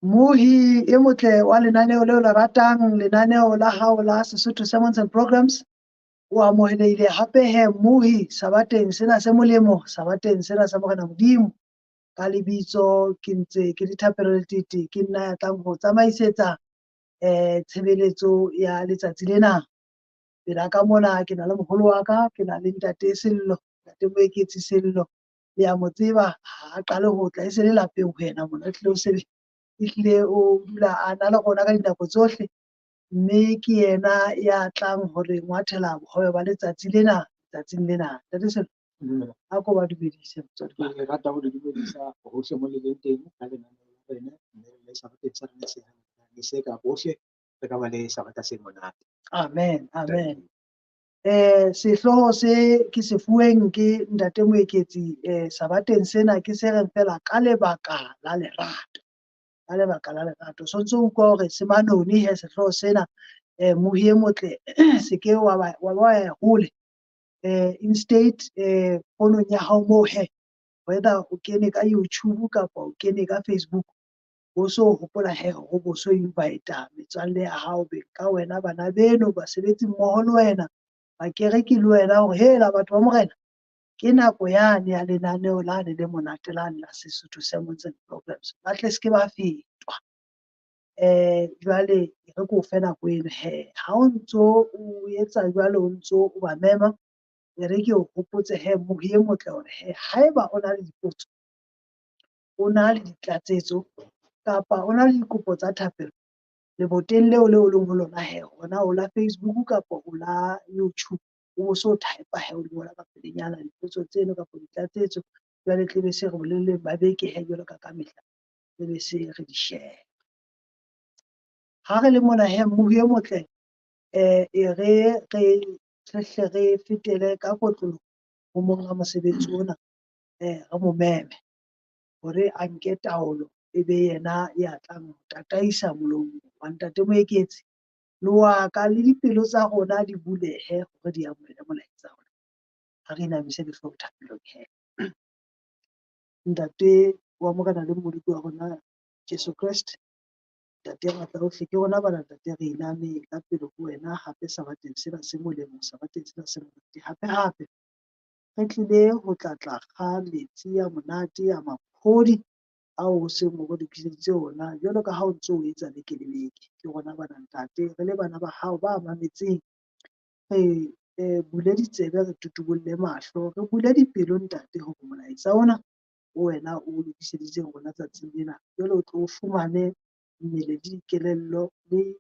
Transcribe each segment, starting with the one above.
Mohi e motle wa lenaneo leo le ratang, lenaneo la hao la Sesotho Sermons and Programs. O amohelehile hape he Mohi sabateng sena se molemo, sabateng sena sa Morena Modimo. Ka lebitso ke ntse ke Dithapelo Letete, ke nna ya tlang ho tsamaisetsa tshebeletso ya letsatsi lena. Pela ka mona ke na le moholo wa ka, ke na le ntate Sello, ntate Moeketsi Sello. Le a mo tseba, ha qale ho tla e se le lapeng ho yena mona, ehlile o dula a na le rona ka dinako tsohle, mme ke yena ya tlang hore ngwathela bohobe ba letsatsing lena. Ntate Sello, a ko ba dumedise motswadi wa ka. Ke rata ho le dumedisa hohle mo le leng teng ka lenaneo la rena, mme le sabateng sa rena se ka bohle re ka ba le sabata se monate. Amen. Sehloho se ke se fuweng ke ntate Moeketsi sabateng sena ke se reng fela ka lebaka la lerato. Ka lebaka la lerato. So ntso utlwa hore se manoni he sehloho sena, Mohi e motle se ke wa ba ya hole. Instead fonong ya hao moo he, whether o kene ka YouTube kapa o kene ka Facebook, o so hopola he ho bo so invite metswalle ya hao ka wena, bana beno, basebetsi mmoho le wena, bakereki le wena, hore hela batho ba Morena, ke nako yane ya lenaneo lane le monate lane la Sesotho Sermons and Programs. Ba tle se ke ba fetwa. Jwale re ko fe nako eno he, ha o ntso o etsa jwale, o ntso o ba mema, re ke o hopotse he Mohi e motle hore he haeba o na le dipotso, o na le ditlatsetso, kapa o na le dikopo tsa thapelo, leboteng leo le o leng ho lona he, hona o la Facebook kapa o la YouTube, o so type he o di ngola ka pelenyana dipotso tseno kapa ditlatsetso. Jwale tle be se re boleleng ba beke he jwalo ka mehla, tle be se re di share. Ha re le mona he Mohi e motle, re hle re fetele ka kotloloho ho monga mosebetsi ona, re mo meme hore a nke taolo, e be yena ya tlang ho tataisa molomo wa ntate Moeketsi le wa ka, le dipelo tsa rona di bulehe hore di amohele molaetsa ona. Ha re inamise dihlooho thapelong he. Ntate wa Morena le Modudi wa rona Jesu Kreste, ntate ngata ohle, ke rona bana ntate, re iname ka pelo ho wena hape sabateng sena se molemo, sabateng sena se monate. Hape re tlile ho tlatla kga metsi a monate a maphodi ao o seng o re lokiseditse ona, jwalo ka ha o ntso o etsa beke le beke. Ke rona bana ntate, re le bana ba hao ba mametseng, re bule ditsebe, re tutubulle mahlo, re bule dipelo ntate, hore molaetsa ona o wena o lokiseditse rona tsatsing lena, jwale o tlo o fumane mmele, dikelello le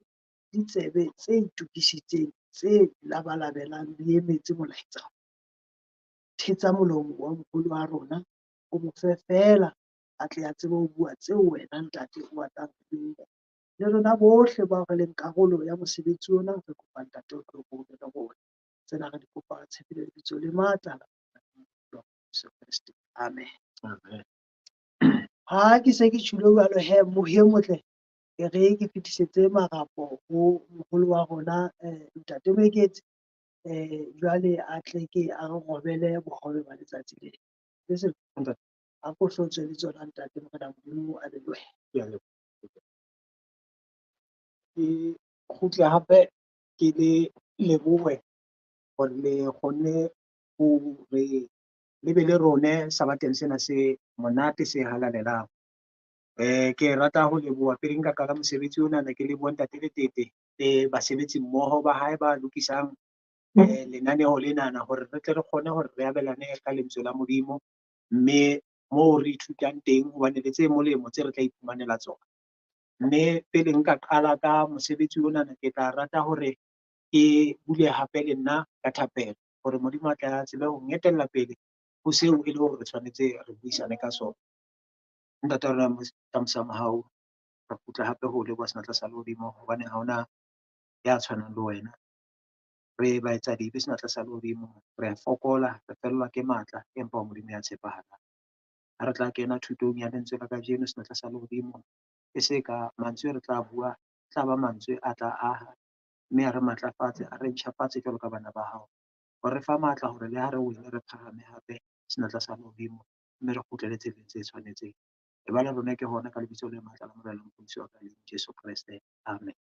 ditsebe tse itokisitseng, tse labalabelang di emetse molaetsa. Thetsa molomo wa moholo wa rona, o mo fe fela a tle a tsebe ho bua tseo wena ntate o batlang ho bua. Le rona bohle bao re leng karolo ya mosebetsi ona, re kopa ntate o tlo bue le rona. Tsena re di kopa ka tshepelo, lebitso le matla la Jesu Kreste. Amen. Ha ke se ke tjholo jwalo he Mohi e motle, ke re ke fetisetse marapo ho moholo wa rona ntate Moeketsi, jwale a tle ke a re robele bohobe ba letsatsi lena. A ko hlotswe le tsona ntate Morena Modimo a lebohe. Ke kgutle hape ke le lebohe hore le kgonne hore le be le rone sabateng sena se monate se halalelang. Ke rata ho leboha pele nka qala mosebetsi ona, ne ke leboha ntate Letete le basebetsi mmoho ba hae ba lokisang lenaneo lenana, hore re tle re kgone hore re abelane ka lentswe la Modimo, mme moo re ithutang teng, hobane le tse molemo tse re tla iphumanela tsona. Mme pele nka qala ka mosebetsi ona, ke tla rata hore ke bule hape le nna ka thapelo, hore Modimo a tla tsebe ho ngetella pele ho seo e le hore re tshwanetse re buisane ka sona. Ntate wa rona ka mosamahao, re kgutla hape ho leboha senatla sa Modimo, hobane ha hona ya tshwanang le wena. Re baetsa dibe senatla sa Modimo, re a fokola, re fellwa ke matla, empa Modimo ya tshepahala. Ha re tla kena thutong ya lentswe la kajeno senatla sa Modimo, e se ka mantswe re tla bua, tla ba mantswe a tla aha, mme a re matlafatse, a re ntjhafatse jwalo ka bana ba hao. Ho re fa matla hore le ha re wele re phahame hape senatla sa Modimo, mme re kgutlele tseleng tse tshwanetseng. Eba la rona ke hona ka lebitso le matla la Morena Mokgotsi wa ka Jesu Kreste. Amen.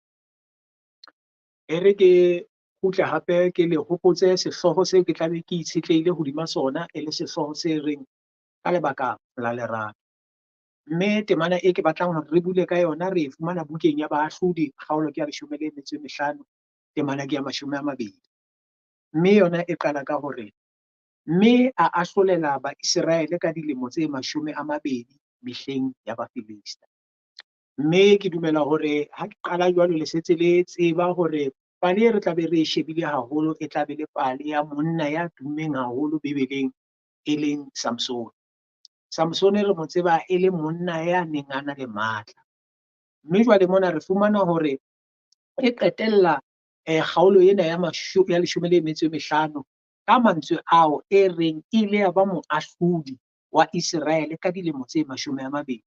E re ke kgutle hape ke le hopotse sehloho seo ke tlabe ke itshetlehile hodima sona e le sehloho se reng ka lebaka la lerato. Mme temana e ke batlang hore re bule ka yona re e fumana bukeng ya Baahlodi kgaolo ke ya 15, temana ke ya 20. Mme yona e qala ka hore mme a ahlolela Baiseraele ka dilemo tse 20 mehleng ya Bafilista. Mme ke dumela hore ha ke qala jwalo le setse le tseba hore pale e re tlabe re shebile haholo e tlabe le pale ya monna ya tummeng haholo Bibeleng e leng Samson. Samson re mo tseba e le monna ya neng a na le matla. Mme jwale mona re fumana hore e qetella kgaolo ena ya 15 ka mantswe ao e reng ile ya ba moahlodi wa Israel ka dilemo tse 20.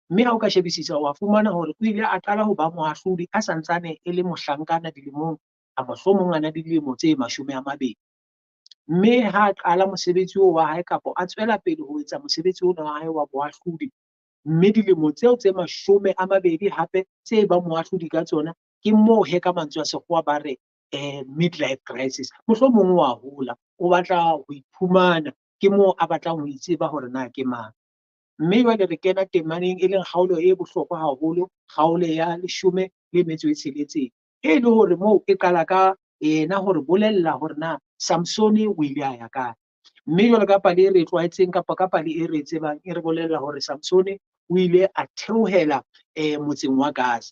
Mme ha o ka shebisisa wa fumana hore o ile a qala ho ba moahlodi a santsane e le mohlankana dilemong a mohlomong ana dilemo tse 20. Mme ha qala mosebetsi wa hae kapo a tswela pele ho etsa mosebetsi ona wa hae wa boahlodi, mme dilemo tseo tse 20 hape tse ba moahlodi ka tsona ke moo he ka mantswe a sekgowa ba re midlife crisis. Mohlomong wa hola o batla ho iphumana ke moo a batlang ho itseba hore na ke mang. Mme jwale re kena temaneng e leng kgaolo e bohlokwa haholo, kgaolo ya 16 e le hore moo e qala ka ena hore bolella hore na Samsone o ile a ya kae. Mme jwalo ka pale e re tlwaetseng kapa ka pale e re tsebang e re bolella hore Samsone o ile a theohela motseng wa Gaza.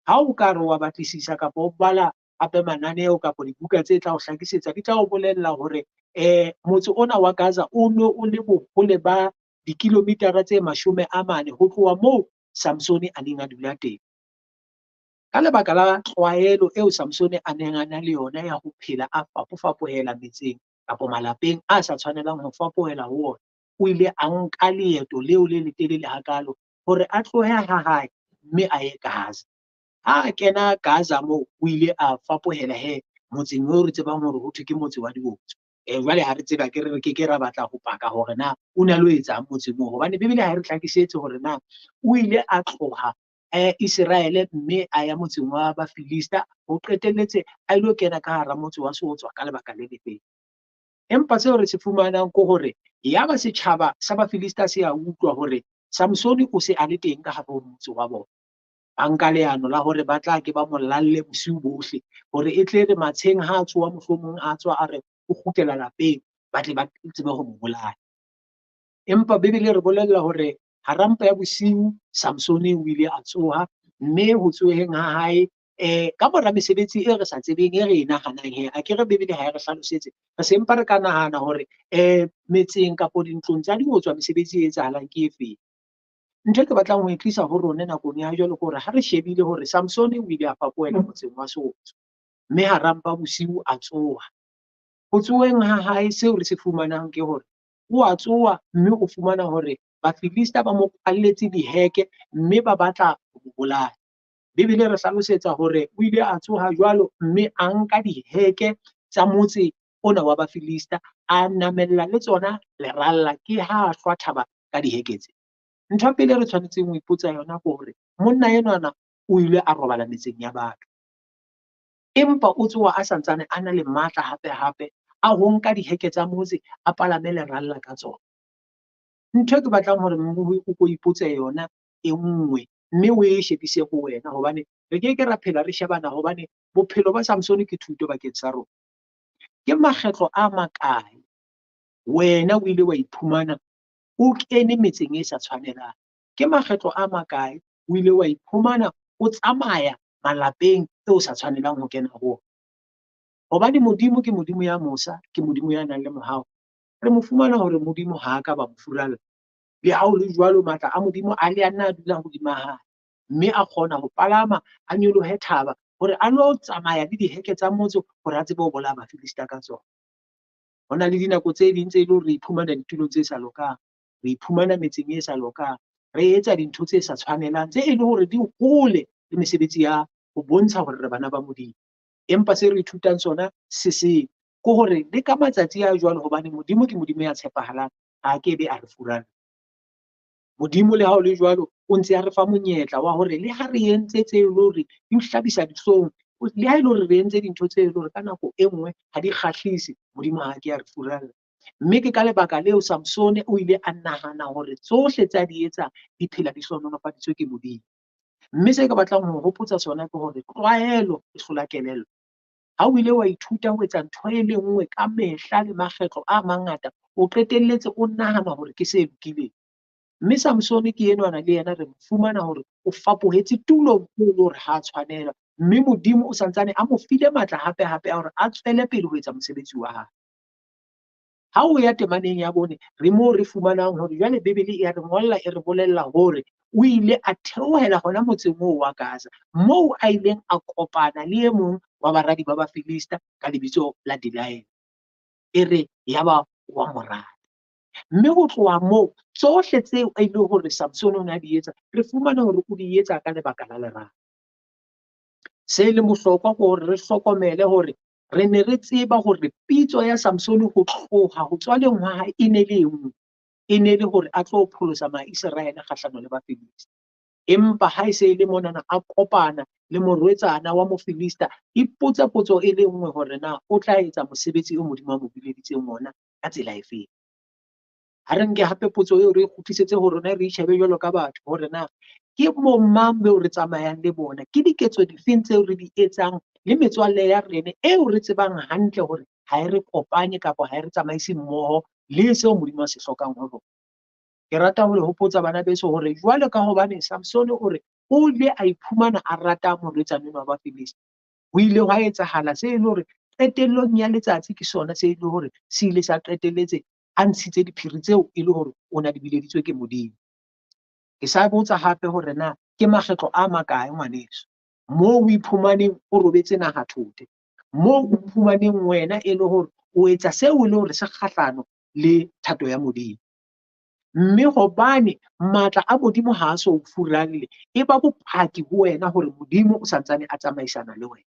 Ha o ka re wa batlisisa kapa o bala hape mananeo kapa dibuka tse tla o hlakisetsa di tla o bolella hore motse ona wa Gaza o no o le bohole ba dikilomitara tse 40 ho tloha moo Samsone a neng a dula teng. Ka lebaka la tlwaelo eo Samsone a neng a na le yona ya ho phela a fapofapohela metseng kapa malapeng a sa tshwanelang ho fapohela ho ona, o ile a nka leeto leo le letelele hakalo hore a tlohe ha hae mme a ye Gaza. Ha a kena Gaza moo o ile a fapohela motseng o re tsebang hore ho thwe ke motse wa dibotso. Jwale ha re tseba ke re ke ra batla ho paka hore na o na lo etsang motseng moo, hobane Bibele ha e re hlakisetse hore na o ile a tloha Israel mme a ya motseng wa Bafilista ho qetelletse a ilo kena ka hara motse wa Sotswa ka lebaka le lefeng. Empa seo re se fumanang ke hore ya ba setjhaba sa Bafilista se a utlwa hore Samsone o se a le teng ka hare ho motse wa bona. Ba nka leano la hore ba tla ke ba mo lalle bosiu bohle hore e tle re matsheng ha a tsoha mohlomong a tswa a re o kgutlela lapeng ba tle ba tsebe ho mo bolaya. Empa Bibele re bolella hore hara mpa ya bosiu Samsone o ile a tsoha, mme ho tsoheng ha hae ka mora mesebetsi e re sa tsebeng e re e nahanang a ke re Bibele ha e re hlalosetse re se mpa re ka nahana hore metseng kapa dintlong tsa diotswa mesebetsi e etsahalang ke efeng. Ntho e ke batlang ho e tlisa ho rona nakong ya jwalo ke hore ha re shebile hore Samsone o ile a fapohela motseng wa Sotswa, mme hara mpa bosiu a tsoha. Ho tsoheng ha hae seo re se fumanang ke hore o a tsoha mme o fumana hore Bafilista ba mo kwalletse diheke mme ba batla ho mo bolaya. Bibele re hlalosetsa hore o ile a tsoha jwalo mme a nka diheke tsa motse ona wa Bafilista a namella le tsona leralla ke ha a hlwa thaba ka diheke tse. Ntho pele re tshwanetseng ho ipotsa yona ke hore monna enwana o ile a robala metseng ya batho, empa o tsoha a santsane a na le matla hape a ho nka diheke tsa motse a palame leralla ka tsona. Ntho e ke batlang hore o ko ipotse yona e nngwe mme o e shebise ho wena, hobane re ke ra phela re shebana, hobane bophelo ba Samsone ke thuto bakeng sa rona. Ke makgetlo a makae wena o ile wa iphumana o kene metseng e sa tshwanelang? Ke makgetlo a makae o ile wa iphumana o tsamaya malapeng eo sa tshwanelang ho kena ho? Hobane Modimo ke Modimo ya mosa, ke Modimo ya nang le mohau. Re mo fumana hore Modimo ha ka ba mo furalla. Le ha o le jwalo, matla a Modimo a le ana a dula hodima hae, mme a kgona ho palama a nyolohe thaba hore a lo tsamaya le diheke tsa motse hore a tsebe ho bolaya Bafilista ka tsona. Ho na le dinako tse ding tse leng re iphumana ditulong tse sa lokang, re iphumana metseng e sa lokang, re etsa dintho tse sa tshwanelang tse e le hore di hole le mesebetsi ya ho bontsha hore re bana ba Modimo. Empa se re ithutang sona se seng ke hore le ka matsatsi a jwalo, hobane Modimo ke Modimo ya tshepahalang, ha ke be a re furalla. Modimo le ha o le jwalo o ntse a re fa monyetla wa hore le ha re entse tse le hore di o hlabisa dihlong, le ha e le hore re entse dintho tse le hore ka nako e nngwe ha di kgahlise, Modimo ha ke a re furalla. Mme ke ka lebaka leo Samsone o ile a nahana hore tsohle tsa di etsang di phela di hlohonolofaditswe ke Modimo. Mme se ke batlang ho hopotsa sona ke hore tlwaelo e hlola kelello. Ha o ile wa ithuta ho etsa ntho e le nngwe ka mehla le makgetlo a mangata, o qetelletse o nahana hore ke se lokileng. Mme Samsone ke enwana le yena re fumana hore o fapohetse tulong e le hore ha tshwanela, mme Modimo o santsane a mo file matla hape hape a hore a tswele pele ho etsa mosebetsi wa hae. Ha o ya temaneng ya bone, re moo re fumanang hore jwale Bebele e re ngolla e re bolella hore o ile a theohela hona motseng oo wa Gaza, moo a ileng a kopana le e mong wa baradi ba Bafilista ka lebitso la Delilah. E re yaba wa moradi. Mme ho tloha moo tsohle tseo e le hore Samson o na di etsa, re fumana hore o di etsa ka lebaka la lerato. Se le bohlokwa ke hore re hlokomele hore re ne re tseba hore pitso ya Samson ho tloha ho tswaleng wa hae e ne le enngwe, e ne le hore a tlo pholosa Maiseraele kgahlano le Bafilista. Empa ha e se e le monana a kopana le morwetsana wa Mofilista, ipotsa potso e le nngwe hore na o tla etsa mosebetsi o Modimo a mo bileditseng ona ka tsela e feng. Ha re nke hape potso eo re kgutlisetse ho rona, re shebe jwalo ka batho hore na ke bo mang beo re tsamayang le bona, ke diketso difeng tseo re di etsang le metswalle ya rene eo re tsebang hantle hore ha e re kopanye kapa ha e re tsamaise mmoho le seo Modimo a se hlokang ho rona. Ke rata ho le hopotsa bana beso hore jwalo ka hobane Samson o re o ile a iphumana a rata morwetsana wa Bafilista, ho ile hwa etsahala se e le hore qetellong ya letsatsi ke sona se e le hore se ile sa qetelletse a ntshitse diphiri tseo e le hore o na di bileditswe ke Modimo. Ke sa botsa hape hore na ke makgetlo a makae ngwaneso moo o iphumaneng o robetse naha thothe, moo o iphumaneng wena e le hore o etsa seo e le hore se kgahlano le thato ya Modimo. Mme hobane matla a Modimo ha a so o furalle, e ba bopaki ho wena hore Modimo o santsane a tsamaisana le wena.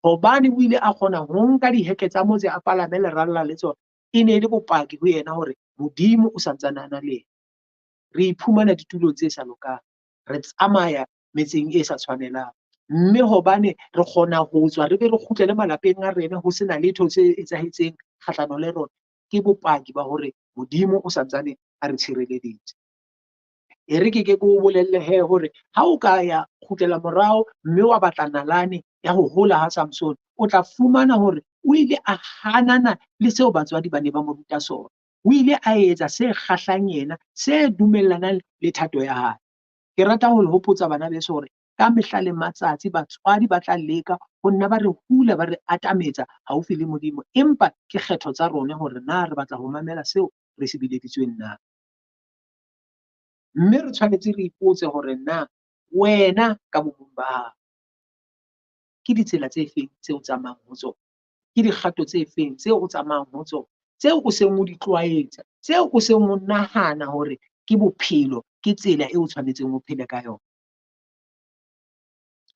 Hobane o ile a kgona ho nka diheke tsa motse a palame leralla le tsona, e ne le bopaki ho yena hore Modimo o santsane a na le yena. Re iphumana ditulong tse sa lokang, re tsamaya metseng e sa tshwanelang, mme hobane re kgona ho tswa re be re kgutlele malapeng a rena ho sena letho se etsahetseng kgahlano le rona, ke bopaki ba hore Modimo o santsane a re tshireleditse. E re ke o bolelle he hore ha o ka ya kgutlela morao mme wa batla nalane ya ho hola ha Samson, o tla fumana hore o ile a hanana le seo batswadi ba ne ba mo ruta sona. O ile a etsa se kgahlang yena, se dumellanang le thato ya hae. Ke rata ho le hopotsa bana beso hore ka mehla le matsatsi batswadi ba tla leka ho nna ba re hula, ba re atametsa haufi le Modimo, empa ke kgetho tsa rona hore na re batla ho mamela seo re se bileditsweng na. Mme re tshwanetse re ipotse hore na wena ka bomong ba hao ke ditsela tse feng tseo o tsamayang ho tsona, ke dikgato tse feng tseo o tsamayang ho tsona, tseo o seng o di tlwaetsa, tseo o seng o nahana hore ke bophelo, ke tsela eo o tshwanetseng o phele ka yona.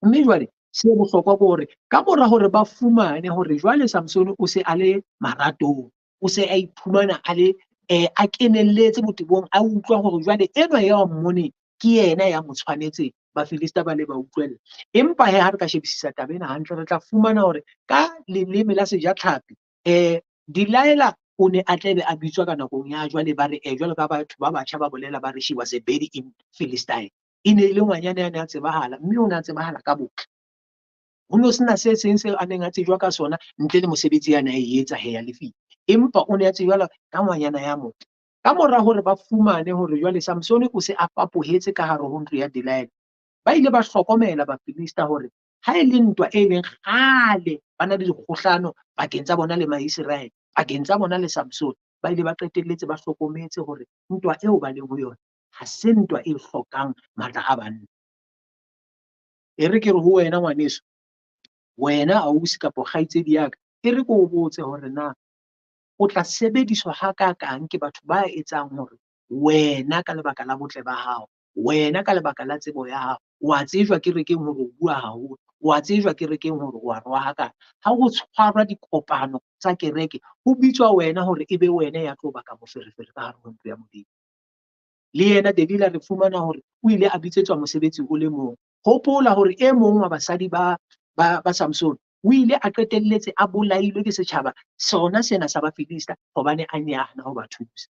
Mme jwale se bohlokwa ke hore ka mora hore ba fumane hore jwale Samson o se a le maratong, o se a iphumana a le a kenelletse botebong, a utlwa hore jwale enwa ya mmoneng ke yena ya mo tshwanetseng, Bafilista ba le ba utlwella. Empa ha re ka shebisisa taba ena hantle, re tla fumana hore ka leleme la sejatlhapi Delilah o ne a tlebe a bitswa ka nakong ya jwale ba re jwalo ka batho ba batjha ba bolela ba re she was a baby in Philistine. E ne le ngwanyana ya ne a tsebahala, mme o ne a tsebahala ka botle. Ho no sena se seng seo a neng a tsejwa ka sona ntle le mosebetsi ya na e etsa he ya lefile, empa o ne a tsejwa ka ngwanyana ya motle. Ka mora hore ba fumane hore jwale Samson o se a fapohetse ka hare ho ntlo ya Delilah, ba ile ba hlokomela Bafilista hore ha e le ntwa e leng kgale ba na le dikgohlano pakeng tsa bona le Maiseraele, pakeng tsa bona le Samson, ba ile ba qetelletse ba hlokometse hore ntwa eo ba leng ho yona ha se ntwa e hlokang matla a banna. E re ke re ho wena ngwaneso, wena ausi kapa kgaitsedi ya ka, e re ke o botse hore na o tla sebediswa ha kakang ke batho ba etsang hore wena ka lebaka la botle ba hao, wena ka lebaka la tsebo ya hao, wa tsejwa kerekeng hore o bua haholo, wa tsejwa kerekeng hore wa rohaka. Ha ho tshwarwa dikopano tsa kereke, ho bitswa wena hore ebe wena ya tlo baka moferefere ka hare ho ntlo ya Modimo. le yena Delila re fumana hore o ile a bitsetswa mosebetsi o le mong. Hopola hore e mong wa basadi ba Samson o ile a qetelletse a bolailwe ke setjhaba sona sena sa Bafilista hobane a nyahana ho ba thusa.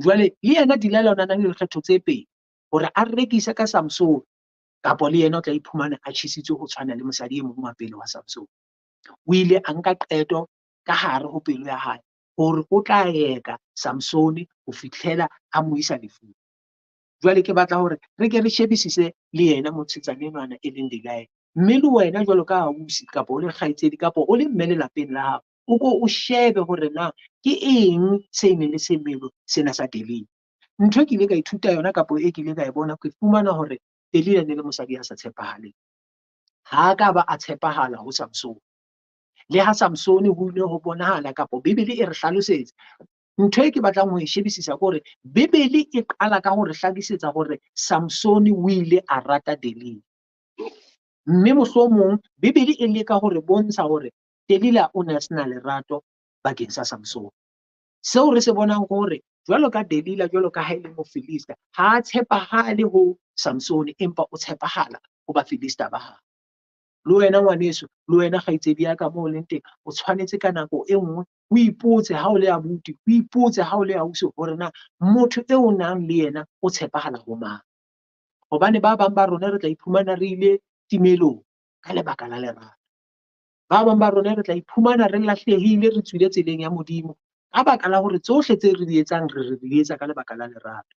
Jwale le yena Delila o nang le dikgetho tse pedi hore a rekise ka Samson kapo le yena o tla iphumana a tjhisitswe ho tshwana le mosadi e mong wa pele wa Samson. O ile a nka qeto ka hare ho pelo ya hae hore o tla eka Samsone ho fihlela a mo isa lefung. Jwale ke batla hore re ke re shebisise le yena motshetsanyana e leng Delila, mme le wena jwalo ka ausi kapo o le kgaitsedi kapo o le mme lelapeng la hao o ko o shebe hore na ke eng se neng le semelo sena sa Delila. Ntho e ke ile ka ithuta yona kapo e ke ile ka e bona ke fumana hore Delila ne le mosadi a sa tshepahaleng, ha ka ba a tshepahala ho Samson. Le ha Samsone ho ile ho bonahala kapo Bibele e re hlalosetsa ntho e ke batlang ho e shebisisa ke hore Bibele e qala ka hore hlakisetsa hore Samsone o ile a rata Delila, mme mohlomong Bibele e leka hore bontsha hore Delila o ne a sena lerato bakeng sa Samsone. Seo re se bonang ke hore jwalo ka Delila jwalo ka ha e le Mofilista ha a tshepahale ho Samsone, empa o tshepahala ho Bafilista ba hae. Le wena ngwaneso, le wena kgaitsedi ya ka moo leng teng, o tshwanetse ka nako e nngwe o ipotse ha o le abuti, o ipotse ha o le ausi hore na motho eo nang le yena o tshepahala ho mang. Hobane ba bang ba rona re tla iphumana re ile timelong ka lebaka la lerato. Ba bang ba rona re tla iphumana re lahlehile, re tswile tseleng ya Modimo ka baka la hore tsohle tse re di etsang re di etsa ka lebaka la lerato.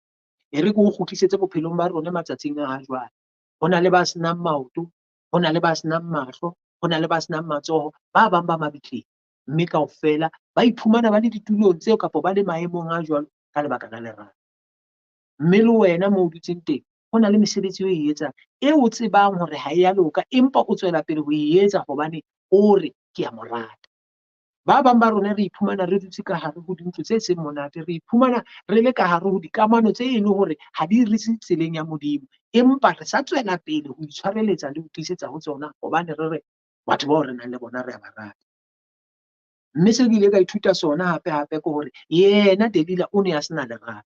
E re ke o kgutlisetse bophelong ba rona matsatsing a jwale. Ho na le ba senang maoto, ho na le ba senang mahlo, ho na le ba senang matsoho, ba bang ba mabitleng, mme kaofela ba iphumana ba le ditulong tseo kapo ba le maemong a jwalo ka lebaka la lerato. Mme le wena moo o dutseng teng ho na le mesebetsi o e etsang eo o tsebang hore ha e ya loka, empa o tswela pele ho e etsa hobane o re ke a mo rata. Ba bang ba rona re iphumana re dutse ka hare ho dintlo tse seng monate, re iphumana re le ka hare ho dikamano tse e leng hore ha di re se tseleng ya Modimo, empa re sa tswela pele ho itshwareletsa le ho tiisetsa ho tsona hobane re re batho bao re nang le bona re a ba rata. Mme se ke ile ka ithuta sona hape ke hore yena Delila o ne a sena lerato,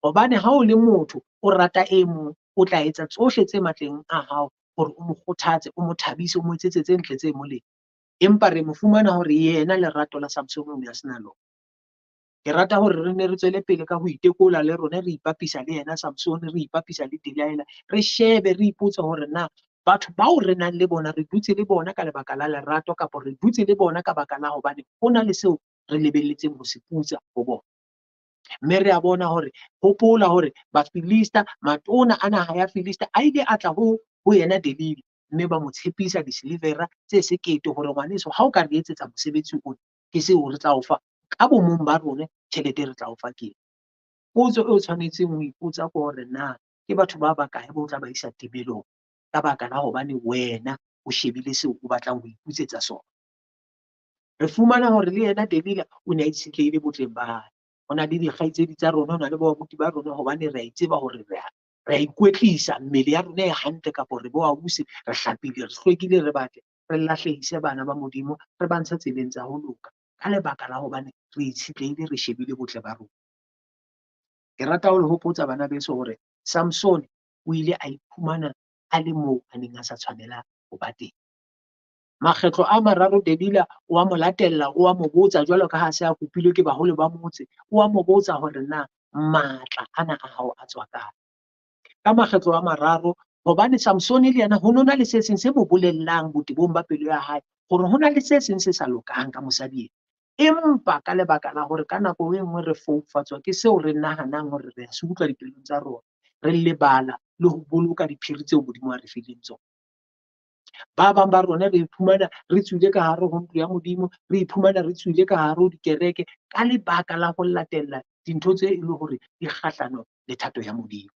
hobane ha o le motho o rata e mong o tla etsa tsohle tse matleng a hao hore o mo kgothatse, o mo thabise, o mo etsetse tse ntle tse molemo. Empa re mo fumana hore yena lerato la Samson o ne a sena lona. Ke rata hore re ne re tswele pele ka ho itekola le rona, re ipapisa le yena Samson, re ipapisa le Delila, re shebe, re ipotse hore na batho bao re nang le bona re dutse le bona ka lebaka la lerato kapo re dutse le bona ka baka la hobane ho na le seo re lebelletseng ho se putsa ho bona. Mme re a bona hore hopola hore Bafilista, matona a naha ya Filista a ile a tla ho yena Delila, mme ba mo tshepisa disilivera tse sekete hore ngwaneso ha o ka re etsetsa mosebetsi ona ke seo re tla o fa ka bomong ba rona, tjhelete re tla o fa keng. Potso e o tshwanetseng ho ipotsa ke hore na ke batho ba bakae bo tla ba isa tebelong ka baka la hobane wena o shebile seo o batlang ho iputsetsa sona. Re fumana hore le yena Delila o ne a itshetlehile botleng ba hae. Ho na le dikgaitsedi tsa rona, ho na le baobuti ba rona hobane re a itseba hore re a ikwetlisa, mmele ya rona e hantle kapo re bo ausi, re hlapile, re hlwekile, re batle re lahlehise bana ba Modimo, re ba ntsha tseleng tsa ho loka ka lebaka la hobane re itshetlehile, re shebile botle ba rona. Ke rata ho le hopotsa bana beso hore Samson o ile a iphumana a le moo a neng a sa tshwanela ho ba teng. Makgetlo a mararo Delila o a mo latella, o a mo botsa jwalo ka ha se a kopilwe ke baholo ba motse, o a mo botsa hore na matla ana a hao a tswa kae. Ka makgetlo a mararo, hobane Samson le yena ho nona le se seng se mo bolellang botebong ba pelo ya hae hore ho na le se seng se sa lokang ka mosadi ena, empa ka lebaka la hore ka nako e nngwe re foufatswa ke seo re nahanang hore re a se utlwa dipelong tsa rona, re lebala le ho boloka diphiri tseo Modimo a re fileng tsona. Ba bang ba rona re iphumana re tswile ka hare ho ntlo ya Modimo, re iphumana re tswile ka hare ho dikereke ka lebaka la ho latella dintho tse e le hore di kgahlano le thato ya Modimo.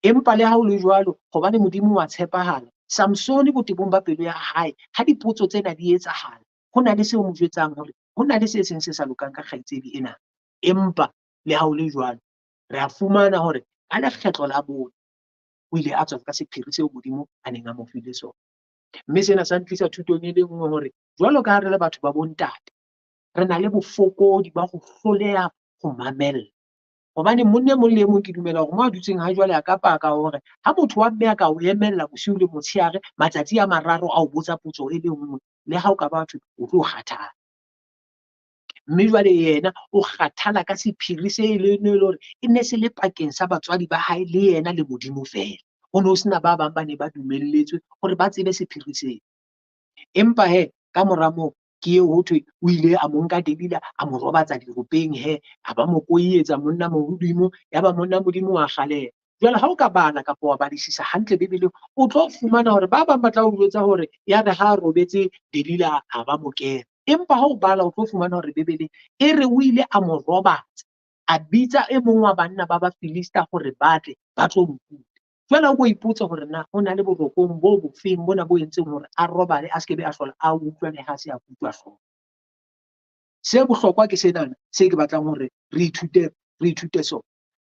Empa le ha ho le jwalo, hobane Modimo wa tshepahala, Samson botebong ba pelo ya hae, ha dipotso tsena di etsahala, ho na le seo mo jwetsang hore ho na le se seng se sa lokang ka kgaitsedi ena. Empa le ha ho le jwalo, re a fumana hore ka lekgetlo la bone o ile a tswa ka sephiri seo Modimo a neng a mo file sona. Mme sena sa ntlisa thutong e le nngwe hore jwalo ka ha re le batho ba bontate, re na le bofokodi ba ho hloleha ho mamella. hobane monna mong le mong ke dumela hore mo a dutseng ha jwale a ka paka hore ha motho wa mme a ka o emella bosiu le motshehare matsatsi a mararo a o botsa potso e le nngwe le ha o ka ba batho o tlo kgathala. Mme jwale yena o kgathala ka sephiri se e leng hore e ne se le pakeng sa batswadi ba hae le yena le Modimo feela. Ho no sena ba bang ba ne ba dumelletswe hore ba tsebe sephiri seo. Empa ka mora moo ke eo ho thwe o ile a mo nka Delila a mo robatsa diropeng a ba mo koietsa monna Modimo, ya ba monna Modimo wa kgalela. Jwale ha o ka bala kapa wa badisisa hantle Bebeleng, o tlo fumana hore ba bang ba tla o jwetsa hore ya re ha a robetse Delila a ba mo kena. Empa ha o bala o tlo fumana hore Bebeleng e re o ile a mo robatsa, a bitsa e mong wa banna ba Bafilista hore batle ba tlo mo kuta. Jwale o bo ipotsa hore na o na le borokong bo bofeng bona bo entseng hore a robale a skebe a hlola a utlwa le ha se a kutwa hlooho. Se bohlokwa ke senana se ke batlang hore re ithute sona.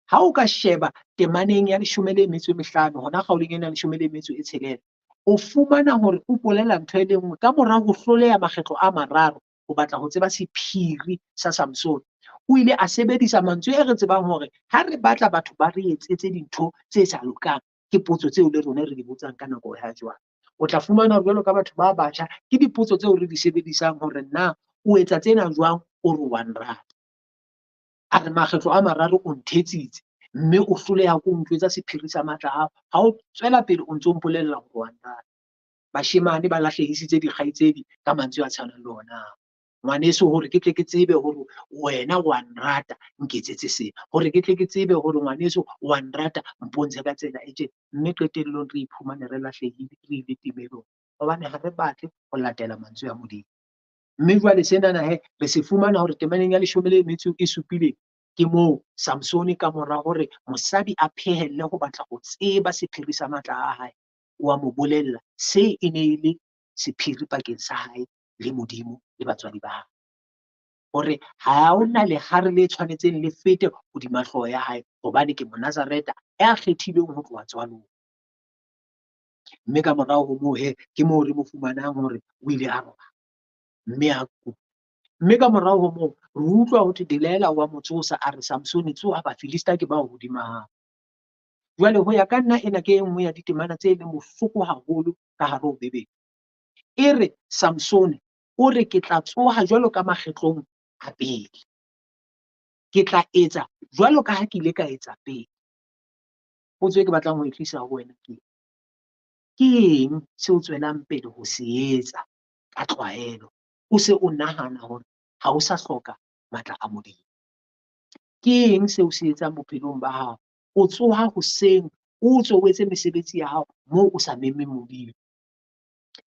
Ha o ka sheba temaneng ya 15 hona kgaoleng ena 16, o fumana hore o bolela ntho e le nngwe ka mora ho hloleha makgetlo a mararo ho batla ho tseba sephiri sa Samson. O ile a sebedisa mantswe e re tsebang hore ha re batla batho ba re etsetse dintho tse sa lokang, ke potso tseo le rona re di botsang ka nako ya jwale. O tla fumana hore jwalo ka batho ba batjha ke dipotso tseo re di sebedisang hore na o etsa tsena jwang o re wa nrata. A re makgetlo a mararo o nthetsitse, mme o hloleha ko ntjwetsa sephiri sa matla a hao, ha o tswela pele o ntso mpolella hore wa nrata. Bashemane ba lahlehisitse dikgaitsedi ka mantswe a tshwanang le ona. Ngwaneso hore ke tle ke tsebe hore wena wa nrata nketsetse sena, hore ke tle ke tsebe hore ngwaneso wa nrata mpontshe ka tsela e tjena, mme qetellong re iphumane re lahlehile re ile timelong hobane ha re batle ho latela mantswe a Modimo. Mme jwale senana re se fumana hore temaneng ya 17 ke moo Samsone ka mora hore mosadi a phehelle ho batla ho tseba sephiri sa matla a hae, wa mo bolella se e ne e le sephiri pakeng sa hae le Modimo le batswadi ba hae, hore ha ona lehare le tshwanetseng le fete hodima hlooho ya hae hobane ke Monazareta ya kgethilweng ho tloha tswalong. Mme ka morao ho moo ke moo re mo fumanang hore o ile a roba mme a kuta. Mme ka morao ho moo re utlwa ho thwe Delilah wa mo tsosa a re Samsone tsoha Bafilista ke bao hodima hao. Jwale ho ya ka nna ena ke e nngwe ya ditemana tse leng bohloko haholo ka hare ho Bebele. E re Samsone o re ke tla tsoha jwalo ka makgetlong a pele, ke tla etsa jwalo ka ha ke ile ka etsa pele. Potso e ke batlang ho e tlisa ho wena ke eng se o tswelang pele ho se etsa ka tlwaelo o se o nahana hore ha o sa hloka matla a Modimo? Ke eng se o se etsang bophelong ba hao? O tsoha hoseng o tswe o etse mesebetsi ya hao moo o sa memeng Modimo.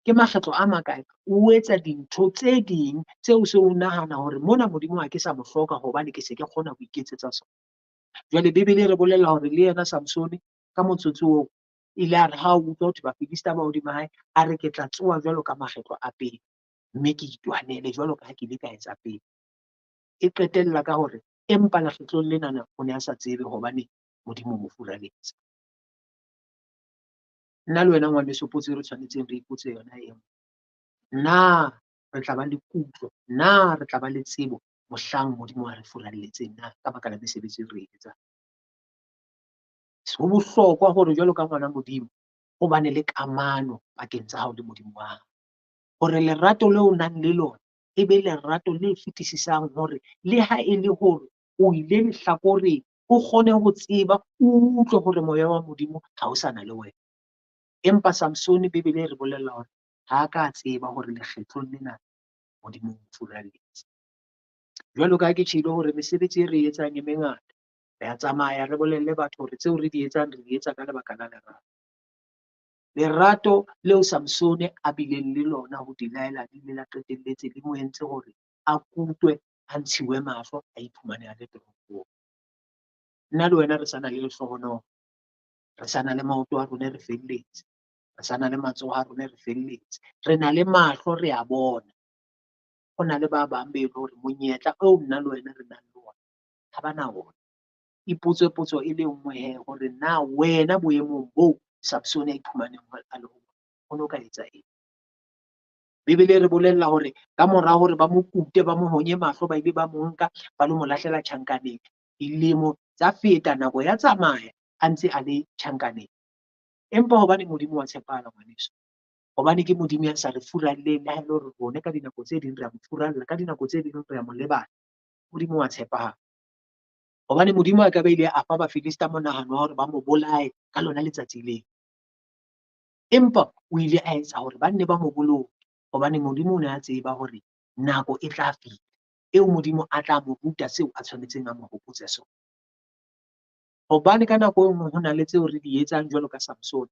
Ke makgetlo a makae o etsa dintho tse ding tseo se o nahana hore mona Modimo ha ke sa mo hloka hobane ke se ke kgona ho iketsetsa sona. Jwale Bebele re bolella hore le yena Samsone ka motsotso oo ile a re ha o utlwa hothwe Bafilista ba hodima hae, a re ke tla tsoha jwalo ka makgetlo a pele, mme ke itwanele jwalo ka ha ke ile ka etsa pele. E qetella ka hore empa lekgetlong lenana o ne a sa tsebe hobane Modimo mo furaletsa. Nna le wena ngwaneso, potso e re tshwanetseng re ipotse yona eo. Na re tla ba le kutlo, na re tla ba le tsebo mohlang Modimo a re furalletseng na ka baka la mesebetsi e re etsang? Ho bohlokwa hore jwalo ka ngwana Modimo o bane le kamano pakeng tsa hao le Modimo wa hao, hore lerato leo o nang le lona e be lerato le fetisisang hore le ha e le hore o ile lehlakoreng o kgone ho tseba, o utlwe hore moya wa Modimo ha o sana le wena. Empa Samsone Bebele re bolella hore ha ka tseba hore lekgetlong lena Modimo o furalletse. Jwalo ka ha ke tjhilo hore mesebetsi e re etsang e mengata, re a tsamaya re bolelle batho hore tseo re di etsang re di etsa ka lebaka la lerato. Lerato leo Samsone a bileng le lona ho Delilah le la qetelletse le mo entse hore a kutwe, a ntshiwe mahlo, a iphumane a le toropong. Nna le wena re sana le lehlohonolo, re sana le maoto a rona re felletse, re sana le matsoho a rona re felletse, re na le mahlo re a bona. Ho na le ba bang be le hore monyetla oo nna le wena re nang le ona ha ba na ona. Ipotse potso e le nngwe hore na wena boemong boo Samsone a iphumaneng a le ho o no ka etsa eng? Bebele re bolella hore ka mora hore ba mo kute, ba mo honye mahlo, ba ile ba mo nka ba lo mo lahlela tjhankaneng, dilemo tsa feta, nako ya tsamaya a ntse a le tjhankaneng. Empa hobane Modimo wa tshepahala ngwaneso, hobane ke Modimo ya sa re furalleng, le ha ele hore rona ka dinako tse ding re a mo furalla, ka dinako tse ding re a mo lebala. Modimo wa tshepahala. Hobane Modimo a ka ba ile a fa Bafilista monahano wa hore ba mo bolaye ka lona letsatsi leo. Empa o ile a etsa hore ba nne ba mo boloke, hobane Modimo o ne a tseba hore nako e tla fihla eo Modimo a tla mo ruta seo a tshwanetseng a mo hopotse sona. Hobane ka nako e nngwe ho na le tseo re di etsang jwalo ka Samson,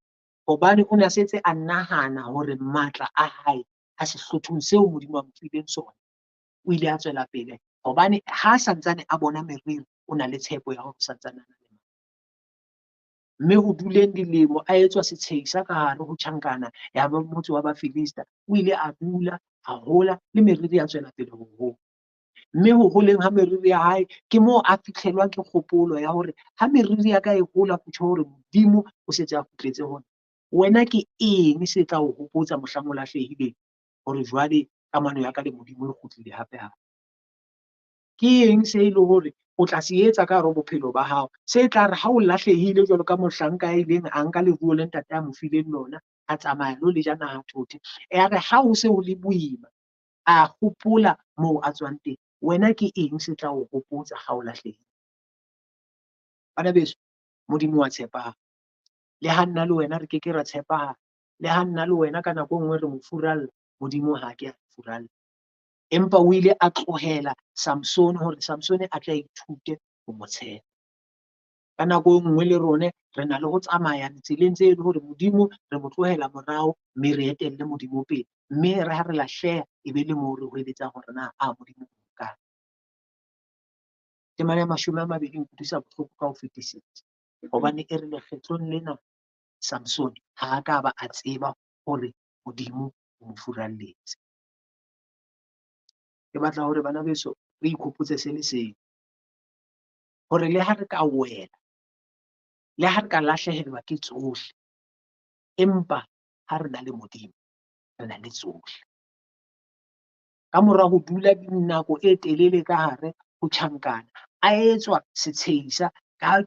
hobane o ne a setse a nahana hore matla a hae a sehlothong seo Modimo a mo fileng sona. O ile a tswela pele hobane ha santsane a bona meriri, o na le tshepo ya hore santsane a na le matla. Mme ho duleng dilemo a etswa setshehisa ka hare ho tjhankana ya motse wa Bafilista, o ile a dula a hola le meriri a tswela pele ho hola. Mme ho holeng ha meriri ya hae ke moo a fitlhelwang ke kgopolo ya hore ha meriri ya ka e hola, ho tjho hore Modimo o setse a kgutletse hona. Wena ke eng se tla o hopotsa mohlang o lahlehileng hore jwale kamano ya ka le Modimo e kgutlile hape hape? Ke eng se ile hore o tla se etsa ka hare ho bophelo ba hao se tla re ha o lahlehile jwalo ka mohlanka a ileng a nka leruo le ntate a mo fileng lona, a tsamaya lo le ja naha thothe, ya re ha ho se ho le boima, a hopola moo a tswang teng, wena ke eng se tla o hopotsa ha o lahlehile? Bana beso, Modimo wa tshepahala. Le ha nna le wena re keke ra tshepahala, le ha nna le wena ka nako nngwe re mo furalla, Modimo ha ke a furalla. Empa o ile a tlohela Samson hore Samson a tla ithute ho mo tshepa. Ka nako nngwe le rona re na le ho tsamaya tseleng tse le hore Modimo re mo tlohela morao, mme re etelle Modimo pele, mme re ha re lahleha e be le moo re hweletsang hore na Modimo o kae. Temana ya 20 e nkutlwisa bohloko ka ho fetisisa, hobane e re lekgetlong lena Samson ha a ka ba a tseba hore Modimo o mo furalletse. Ke batla hore bana beso re ikhopotse se le seng, hore le ha re ka wela, le ha re ka lahlehelwa ke tsohle, empa ha re na le Modimo re na le tsohle. Ka mora ho dula nako e telele ka hare ho tjhankana, a etswa setshehisa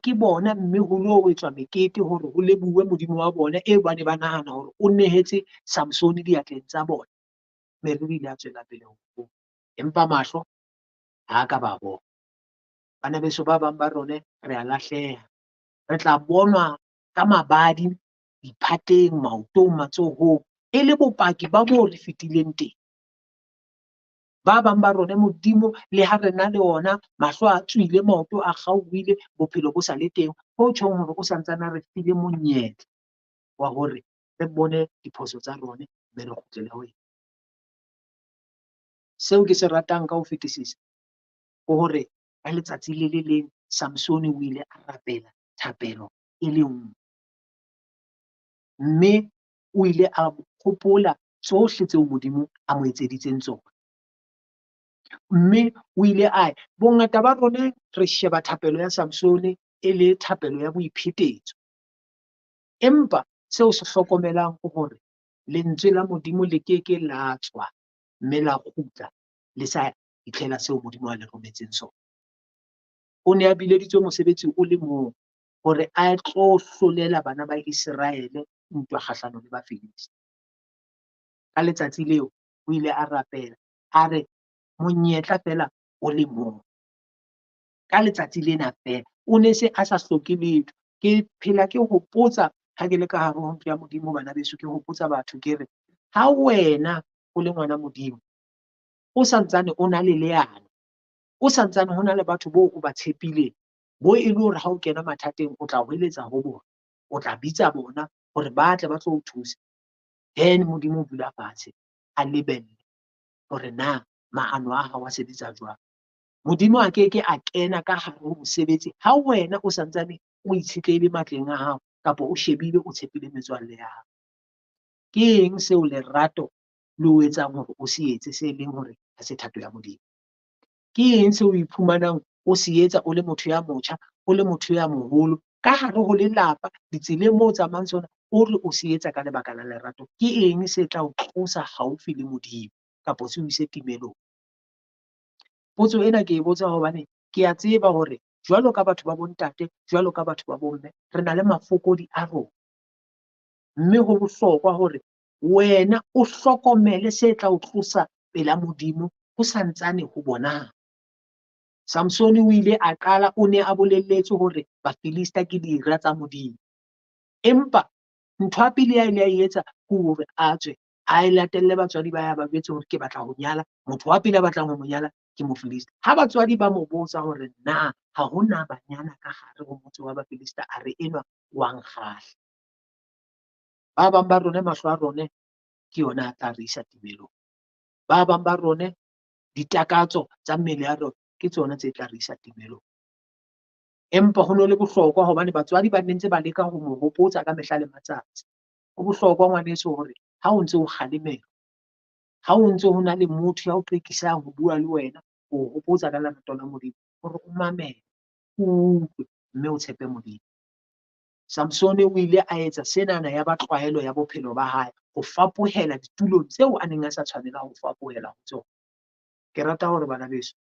ke bona, mme ho lo etswa mekete hore ho lebuwe Modimo wa bona eo ba ne ba nahana hore o nehetse Samson diatleng tsa bona. Meriri ile a tswela pele ho hola, empa mahlo ha ka ba bona. Bana beso, ba bang ba rona re a lahleha, re tla bonwa ka mabadi, diphateng, maotong, matsohong, e le bopaki ba moo re fetileng teng. Ba bang ba rona Modimo le ha re na le ona, mahlo a tswile, maoto a kgaohile, bophelo bo sa le teng, ho tjhong hore o santsana re file monyetla wa hore re bone diphoso tsa rona, mme re kgutlele ho yena. Seo ke se ratang ka ho fetisisa ke hore ka letsatsi le le leng Samson o ile a rapela thapelo e le nngwe, mme o ile a hopola tsohle tseo Modimo a mo etseditseng tsona. Mme o ile bongata ba rona re sheba thapelo ya Samson e le thapelo ya boiphetetso, empa seo se hlokomelang ke hore lentswe la Modimo le keke la tswa, mme la kgutla le sa itlhela seo Modimo a le rometseng sona. O ne a bileditswe mosebetsi o le mong hore a tlo hlolela bana ba Israele ntwa kgahlano le Bafilista. Ka letsatsi leo o ile a rapela, a re monyetla fela o le mong. Ka letsatsi lena fela o ne se a sa hloke letho. Ke phela ke hopotsa ha ke le ka hare ho ntlo ya Modimo, bana beso, ke hopotsa batho ke re, ha wena o le ngwana Modimo, o santsane o na le leano, o santsane ho na le batho boo o ba tshepileng, bo e le hore ha o kena mathateng o tla hweletsa ho bona, o tla bitsa bona hore ba tle ba tlo o thusa. Then Modimo o dula fatshe a lebelle hore na maano a hao a sebetsa jwang. Modimo a keke a kena ka hare ho mosebetsi ha wena o santsane o itshetlehile matleng a hao, kapa o shebile o tshepile metswalle ya hao. Ke eng seo lerato le o etsang hore o se etse, se leng hore ha se thato ya Modimo? Ke eng seo o iphumanang o se etsa o le motho ya motjha, o le motho ya moholo, ka hare ho lelapa, ditseleng moo o tsamayang tsona, o re o se etsa ka lebaka la lerato? Ke eng se tla o tlosa haufi le Modimo, kapa se o ise timelong? Potso ena ke e botsa hobane ke a tseba hore jwalo ka batho ba bontate, jwalo ka batho ba bomme, re na le mafokodi a rona. Mme ho bohlokwa hore wena o hlokomele se tla o tlosa pela Modimo ho santsane ho bonahala. Samsone o ile a qala o ne a bolelletse hore Bafilista ke dira tsa Modimo. Empa ntho ya pele ya ile a etsa ke hore a tswe a latelle batswadi ba ya ba jwetse hore ke batla ho nyala, motho wa pele a batlang ho mo nyala ke Mofilista. Ha batswadi ba mo botsa hore na ha hona banyana ka hare ho motse wa Bafilista, a re enwa wa nkgahla. Ba bang ba rona mahlo a rona ke yona a tla re isa tebelong. Ba bang ba rona ditakatso tsa mmele ya rona ke tsona tse tla re isa tebelong. Empa ho no le bohlokwa hobane batswadi ba ntse ba leka ho mo hopotsa ka mehla le matsatsi. Ho bohlokwa ngwaneso hore ha o ntse o kgalemela, ha o ntse ho na le motho ya o qekisang ho bua le wena, ho hopotsa ka lerato la Modimo, hore o mamele, o utlwe, mme o tshepe Modimo. Samsone o ile a etsa senana ya ba tlwaelo ya bophelo ba hae, ho fapohela ditulong tseo a neng a sa tshwanela ho fapohela ho tsona. Ke rata hore bana beso,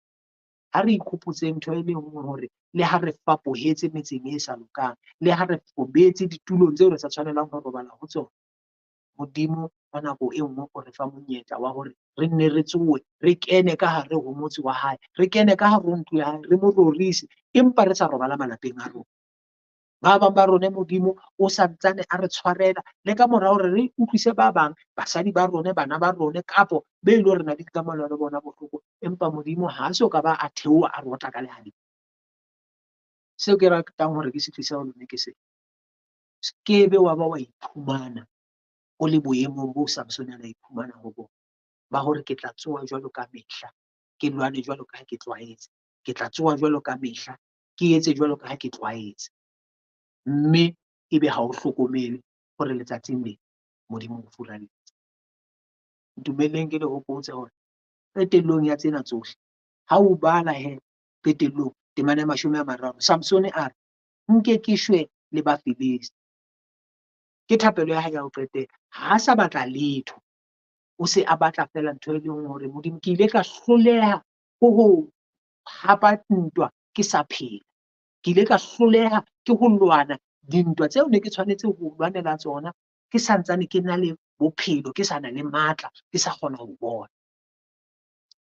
ha re ikhopotseng ntho e le nngwe hore le ha re fapohetse metseng e sa lokang, le ha re fobetse ditulong tseo re sa tshwanelang ho robala ho tsona, Modimo ka nako e nngwe o re fa monyetla wa hore re nne re tsohe, re kene ka hare ho motse wa hae, re kene ka hare ho ntlo ya hae, re mo rorise, empa re sa robala malapeng a rona. Ba bang ba rona Modimo o santsane a re tshwarela le ka mora hore re utlwise ba bang, basadi ba rona, bana ba rona, kapo be e le hore re na le dikamano le bona bohloko, empa Modimo ha so ka ba a theoha a re otla ka lehaleng. Seo ke ratang hore ke se tlisa ho lona ke se, skebe wa ba wa iphumana o le boemong bo Samsone a iphumana ho bona, ba hore ke tla tsoha jwalo ka mehla, ke lwane jwalo ka ha ke tlwaetse, ke tla tsoha jwalo ka mehla, ke etse jwalo ka ha ke tlwaetse, mme ebe ha o hlokomele hore letsatsing le Modimo o furalletse. Ntumelleng ke le hopotse hore qetellong ya tsena tsohle, ha o bala qetellong temana ya 30, Samsone a re nke ke shwe le Bafilisti. Ke thapelo ya hae ya ho qetela, ha sa batla letho, o se a batla fela ntho e leng hore Modimo ke ile ka hloleha ho hapa ntwa ke sa phela, ke ile ka hloleha ke ho lwana dintwa tseo ne ke tshwanetse ho lwanela tsona ke santsane ke na le bophelo, ke sa na le matla, ke sa kgona ho bona.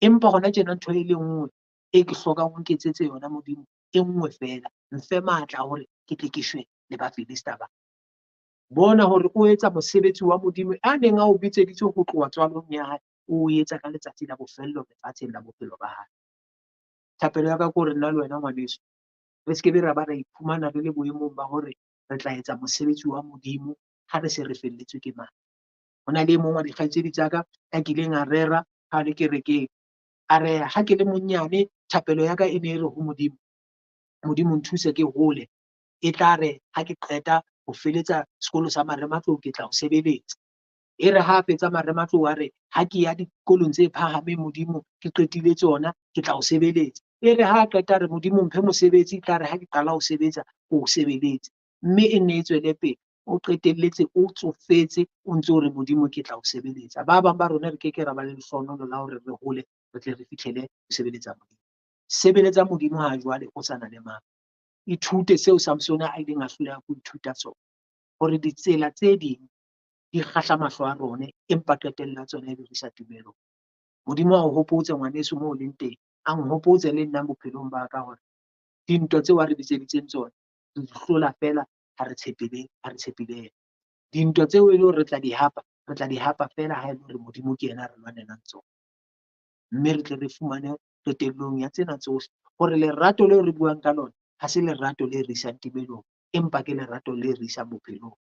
Empa hona tjena ntho e le nngwe e ke hlokang o nketsetse yona Modimo, e nngwe fela, mfe matla hore ke tle ke shwe le Bafilista ba. Bona hore o etsa mosebetsi wa Modimo a neng a o bitseditse ho tloha tswalong ya hae, o etsa ka letsatsi la bofello lefatsheng la bophelo ba hae. Thapelo ya ka ke hore nna le wena ngwaneso, re se ke be ra ba ra iphumana re le boemong ba hore re tla etsa mosebetsi wa Modimo ha re se re felletswe ke matla. Ho na le mong wa dikgaitsedi tsa ka ya kileng a rera ha le kerekeng, a re ha ke le monyane thapelo ya ka e ne e re ho Modimo, Modimo nthuse ke hole, e tla re ha ke qeta ho feletsa sekolo sa marematlou ke tla o sebeletsa. E re ha fetsa marematlou a re ha ke ya dikolong tse phahameng Modimo ke qetile tsona ke tla o sebeletsa. E re ha qeta re Modimo mphe mosebetsi, e tla re ha ke qala ho sebetsa o sebeletse. Mme e nne e tswele pele, o qetelletse o tsofetse o ntso re Modimo ke tla o sebeletsa. Ba bang ba rona re keke ra ba le lehlohonolo la hore re hole re tle re fihlele ho sebeletsa Modimo. Sebeletsa Modimo ha jwale o sa na le matla. Ithute seo Samsone a ileng a hloleha ho ithuta tsona, hore ditsela tse ding di kgahla mahlo a rona, empa qetella tsona e be re sa tumelong. Modimo a o hopotse ngwaneso moo o leng teng, a nhopotse le nna bophelong ba ka hore dintwa tseo a re bitseditseng tsona re di hlola fela ha re tshepile yena. Dintwa tseo e le hore re tla di hapa fela ha e le hore Modimo ke yena a re lwanelang tsona. Mme re tle re fumane qetellong ya tsena tsohle hore lerato leo re buang ka lona ha se lerato le re isang tebelong, empa ke lerato le re isang bophelong.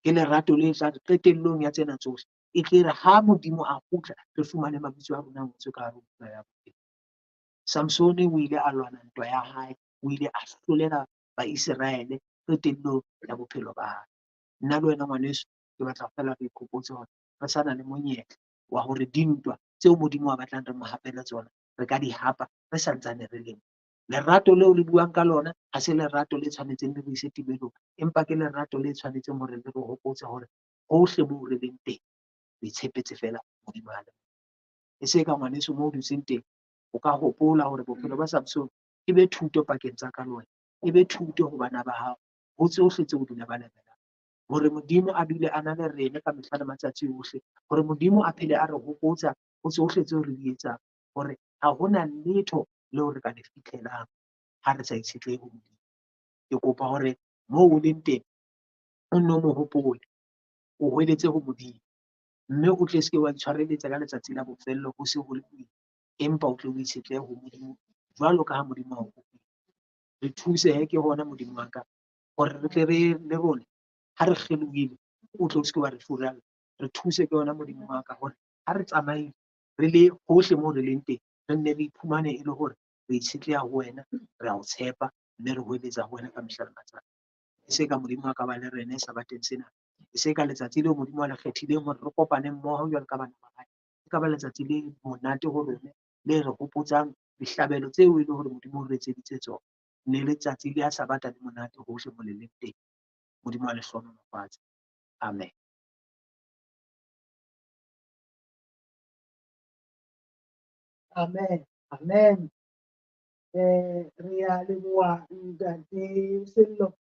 Ke lerato le tla qetellong ya tsena tsohle e tle re ha Modimo a kgutla re fumane mabitso a rona ngotswe ka hare ho buka ya bophelo. Samsone o ile a lwana ntwa ya hae, o ile a hlolela Baiseraele qetellong ya bophelo ba hae. Nna le wena ngwaneso ke batla fela re ikhopotse hore re sa na le monyetla wa hore dintwa tseo Modimo a batlang re mo hapele tsona re ka di hapa re santsane re leng. Lerato leo le buang ka lona ha se lerato le tshwanetseng le re ise tebelong, empa ke lerato le tshwanetseng hore le re hopotse hore hohle moo re leng teng re tshepetse fela Modimo a le. E se ka ngwaneso moo o dutseng teng, o ka hopola hore bophelo ba Samsone e be thuto pakeng tsa ka le wena, e be thuto ho bana ba hao ho tsohle tseo di ba lebelang, hore Modimo a dule a na le rene ka mehla le matsatsi ohle, hore Modimo a phele a re hopotsa ho tsohle tseo re di etsang, hore ha hona letho leo re ka le fitlhelang ha re sa itshetlehe ho Modimo. Ke kopa hore moo o leng teng o nno mo hopole, o hweletse ho Modimo, mme o tle se ke wa itshwareletsa ka letsatsi la bofello ho se ho le boima, empa o tle o itshetlehe ho Modimo jwalo ka ha Modimo a o kopile. Re thuse ke hona Modimo wa ka, hore re tle re le rona ha re kgelohile o tle o se ke wa re furalla. Re thuse ke hona Modimo wa ka hore ha re tsamaile re le hohle moo re leng teng, re nne re iphumane e le hore re itshetleha ho wena, re a o tshepa, mme re hweletsa ho wena ka mehla le matsatsi. E se ka Modimo a ka ba le rene sabateng sena, e se ka letsatsi leo Modimo a le kgethileng hore re kopane mmoho jwalo ka bana ba hae, e ka ba letsatsi le monate ho rona, le re hopotsang dihlabelo tseo e le hore Modimo o re etseditse tsona. Ne letsatsi le a sabata le monate hohle mo le leng teng. Modimo a le hlohonolofatse. Amen. Amen. Amen. Re a leboha Ntate Sello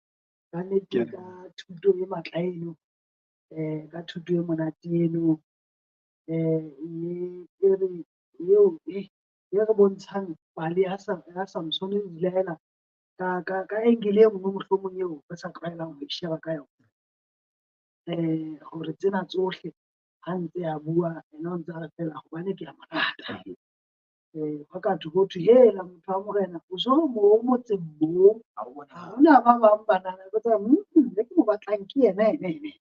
ka nnete ka thuto e matla eno, ka thuto e monate eno, eo e re bontshang pale ya Samson le Delilah ka angle e nngwe mohlomong eo re sa tlwaelang ho e sheba ka yona. Hore tsena tsohle ha ntse a bua ena o ntse a re fela hobane ke a mo rata. Ho ka thwe hela motho wa morena o so mo motseng moo, ha hona ba bang banana ba tsa e ke mo batlang ke yena ene.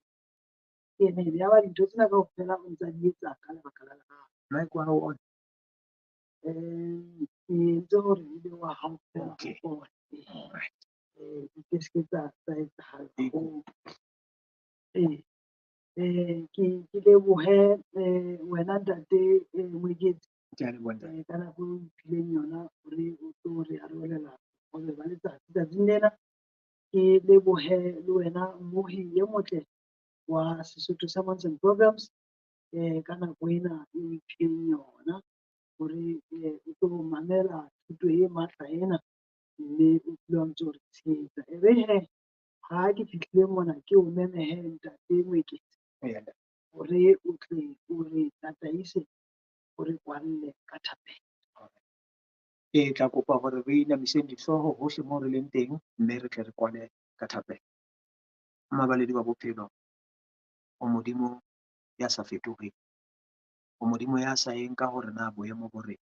Ke ene ya ba dintho tsena kaofela o ntsa di etsa ka lebaka la lerato. Mike wa hao on. Ke entse hore e be wa hao fela o ke se ke tsa etsahala haholo. Ke lebohe wena Ntate Moeketsi Ke a leboha ntate. ka nako eo phileng yona hore o tlo re arolela hore ba letsatsi tsatsing lena. Ke lebohe le wena mmohi e motle wa Sesotho Sermons and Programs ka nako ena e o phileng yona hore o tlo mamela thuto e matla ena, mme o tlile wa ntso re tshehetsa. Ebe hee ha ke fihlile mona ke o memehe Ntate Moeketsi hore o tle o re tataise o re kwalle ka thapelo. Ke tla kopa hore re inamiseng dihlooho hohle moo re leng teng, mme re tle re kwale ka thapelo. Mabaledi wa bophelo, o Modimo ya sa fetoheng, o Modimo ya sa eng ka hore na boemo bore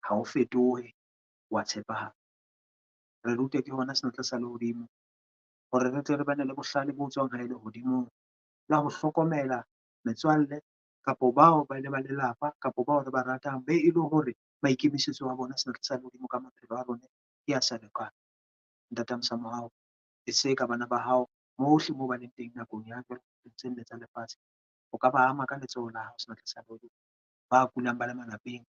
ha o fetohe, wa tshepahala. Re rute ke hona senatla sa lehodimo hore re tle re bane le bohlale bo tswang ha e le hodimong la ho hlokomela metswalle kapo bao ba le ba lelapa kapo bao re ba ratang be e le hore maikemisetso a bona senatla sa lehodimo ka maphelo a rona ke a sa lekang. Ntata mosamo hao e se ka bana ba hao mohle moo ba leng teng nakong ya jwale tse nne tsa lefatshe, o ka ba ama ka letsoho la hao senatla sa lehodimo. Ba kulang ba le malapeng,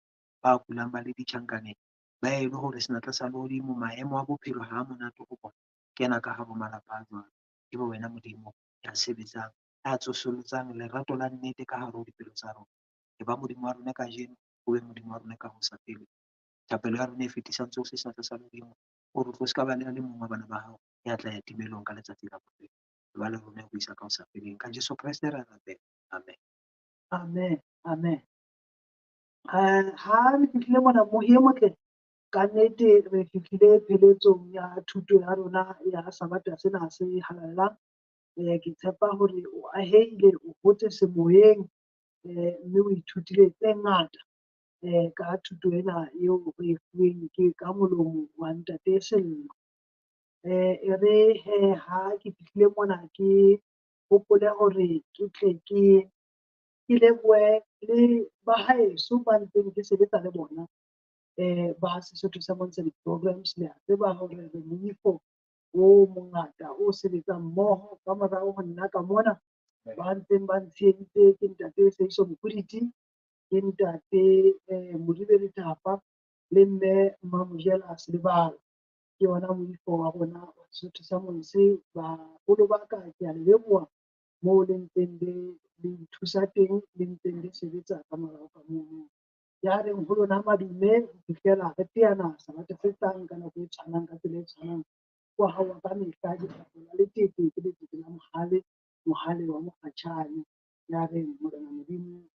ba kulang ba le ditjhankaneng, ba e le hore senatla sa lehodimo maemo a bophelo ha a monate ho bona, kena ka habo malapa a jwalo. Ke bo wena Modimo ya sebetsang, ya tsosolotsang lerato la nnete ka hare ho dipelo tsa rona. E ba Modimo wa rona kajeno, o be Modimo wa rona ka hosapele. Thapelo ya rona e fetisang tsohle senatla sa lehodimo, o re tlo se ka ba le mong wa bana ba hao ya tla ya timelong ka letsatsi la bophelo. Ba le rona ho isa ka hosapeleng ka Jesu Kreste re rapela. Amen. Amen. Amen. Ha re fihlile mona mohi e motle, ka nnete re fihlile pheletsong ya thuto ya rona ya sabata sena se halelang. Ke tshepa hore o ahehile, o hotse semoyeng, mme o ithutile tse ngata ka thuto ena eo re e fuweng ke ka molomo wa Ntate Sello. E re ha ke fihlile mona ke hopole hore ke tle ke lebohe le ba haeso ba ntseng ke sebetsa le bona ba Sesotho Sermons and Programs. Le a tseba hore re moifo o mongata o sebetsang mmoho ka morao ho nna ka mona, ba ntseng ba ntsheditse ke Ntate Sehiso Mokhodisi, ke Ntate Modiberi Thapa le mme Mamojela Selebala. Ke yona moifo wa rona wa Sesotho Sermons. Baholo ba ka ke a le leboha moo le ntseng le nthusa teng, le ntseng le sebetsa ka morao ka moo. ya reng ho lona madume ho fihlela re teana sabate se tlang ka nako e tshwanang ka tsela e tshwanang. Ho hauwa ka mehla la letete ke letete la mohale wa mokgatjhane ya reng Morena Modimo